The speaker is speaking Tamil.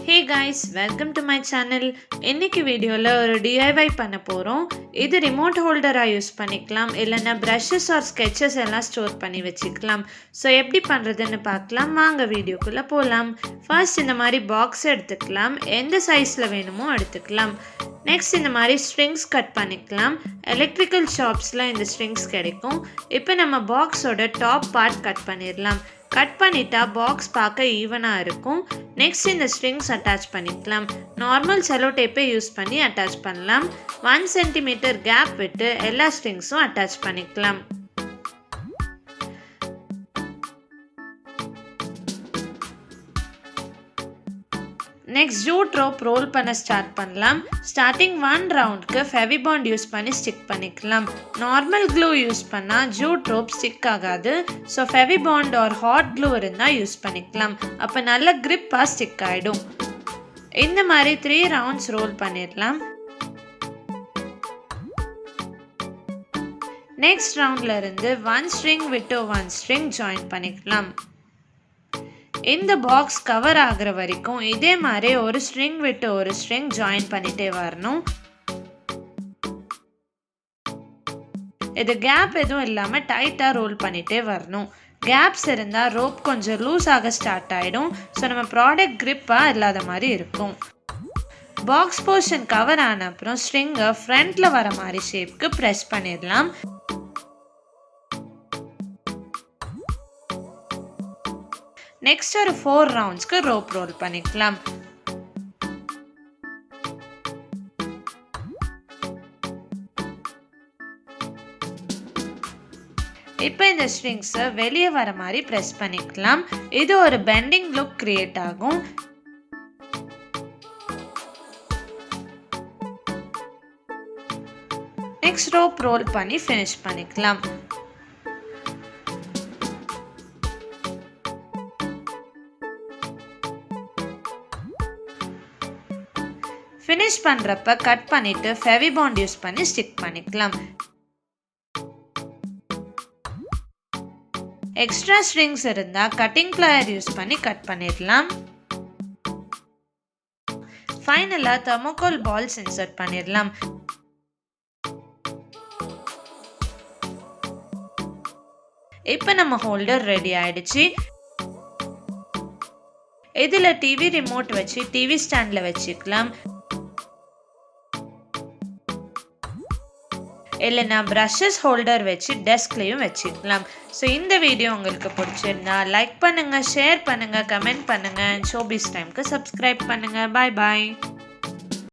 Hey guys, welcome to my channel. இன்னைக்கு வீடியோல ஒரு DIY பண்ண போறோம். இது ரிமோட் ஹோல்டரா யூஸ் பண்ணிக்கலாம் இல்லனா brushes or sketches எல்லாம் ஸ்டோர் பண்ணி வச்சுக்கலாம். சோ எப்படி பண்றதுன்னு பார்க்கலாம். வாங்க வீடியோக்குள்ள போலாம். ஃபர்ஸ்ட் இந்த மாதிரி பாக்ஸ் எடுத்துக்கலாம். எந்த சைஸ்ல வேணுமோ எடுத்துக்கலாம். நெக்ஸ்ட் இந்த மாதிரி ஸ்ட்ரிங்ஸ் கட் பண்ணிக்கலாம். எலக்ட்ரிக்கல் ஷாப்ஸ்ல இந்த ஸ்ட்ரிங்ஸ் கிடைக்கும். இப்போ நம்ம பாக்ஸோட டாப் பார்ட் கட் பண்ணிரலாம். கட் பண்ணிட்டா பாக்ஸ் பார்க்க ஈவனா இருக்கும். நெக்ஸ்ட் இந்த ஸ்ட்ரிங்ஸ் அட்டாச் பண்ணிக்கலாம். நார்மல் செலோ டேப்பை யூஸ் பண்ணி அட்டாச் பண்ணலாம். 1 cm கேப் விட்டு எல்லா ஸ்ட்ரிங்ஸும் அட்டாச் பண்ணிக்கலாம். நெக்ஸ்ட் ஜூட் ரோப் ரோல் பண்ண ஸ்டார்ட் பண்ணலாம். ஸ்டார்டிங் 1 ரவுண்டுக்கு ஃபெவிபாண்ட் யூஸ் பண்ணி ஸ்டிக் பண்ணிக்கலாம். நார்மல் க்ளூ யூஸ் பண்ணால் ஜூட் ரோப் ஸ்டிக் ஆகாது. So Fevibond R hot clue இருந்தால் யூஸ் பண்ணிக்கலாம். அப்போ நல்ல கிரிப்பாக ஸ்டிக் ஆகிடும். இந்த மாதிரி 3 ரவுண்ட்ஸ் ரோல் பண்ணிடலாம். நெக்ஸ்ட் ரவுண்டில் இருந்து 1 ஸ்ட்ரிங் விட்டு 1 ஸ்ட்ரிங் ஜாயின் பண்ணிக்கலாம். இந்த பாக்ஸ் கவர் ஆகிற வரைக்கும் இதே மாதிரி ஒரு ஸ்ட்ரிங் விட்டு ஒரு ஸ்ட்ரிங் ஜாயின் பண்ணிட்டே வரணும். இது கேப் எதுவும் இல்லாமல் டைட்டாக ரோல் பண்ணிட்டே வரணும். கேப்ஸ் இருந்தால் ரோப் கொஞ்சம் லூஸ் ஆக ஸ்டார்ட் ஆகிடும். ஸோ நம்ம ப்ராடக்ட் கிரிப்பாக இல்லாத மாதிரி இருக்கும். பாக்ஸ் போர்ஷன் கவர் ஆன அப்புறம் ஸ்ட்ரிங்கை ஃப்ரண்ட்டில் வர மாதிரி ஷேப்க்கு ப்ரெஸ் பண்ணிடலாம். நெக்ஸ்ட் ஒரு 4 ரவுண்ட்ஸ்க்கு ரோப் ரோல் பண்ணிக்கலாம். இப்போ இந்த ஸ்ட்ரிங்ஸை வெளியே வர மாதிரி ப்ரெஸ் பண்ணிக்கலாம். இது ஒரு பெண்டிங் லுக் கிரியேட் ஆகும். நெக்ஸ்ட் ரோப் ரோல் பண்ணி ஃபினிஷ் பண்ணிக்கலாம். ஃபினிஷ் பண்ணுறப்ப கட் பண்ணிவிட்டு ஃபெவிபாண்ட் யூஸ் பண்ணி ஸ்டிக் பண்ணிக்கலாம். எக்ஸ்ட்ரா ஸ்ட்ரிங்ஸ் இருந்தால் கட்டிங் ப்ளையர் யூஸ் பண்ணி கட் பண்ணிடலாம். ஃபைனலாக தெர்மோகோல் பால்ஸ் இன்சர்ட் பண்ணிடலாம். இப்போ நம்ம ஹோல்டர் ரெடி ஆயிடுச்சு. இதில் டிவி ரிமோட் வச்சு டிவி ஸ்டாண்டில் வச்சுக்கலாம். இல்லைனா ப்ரஷஸ் ஹோல்டர் வச்சு டெஸ்க்லேயும் வச்சுக்கலாம். ஸோ இந்த வீடியோ உங்களுக்கு பிடிச்சிருந்தா லைக் பண்ணுங்கள், ஷேர் பண்ணுங்கள், கமெண்ட் பண்ணுங்கள். ஷோபீஸ் டைம்க்கு சப்ஸ்கிரைப் பண்ணுங்கள். பாய் பாய்.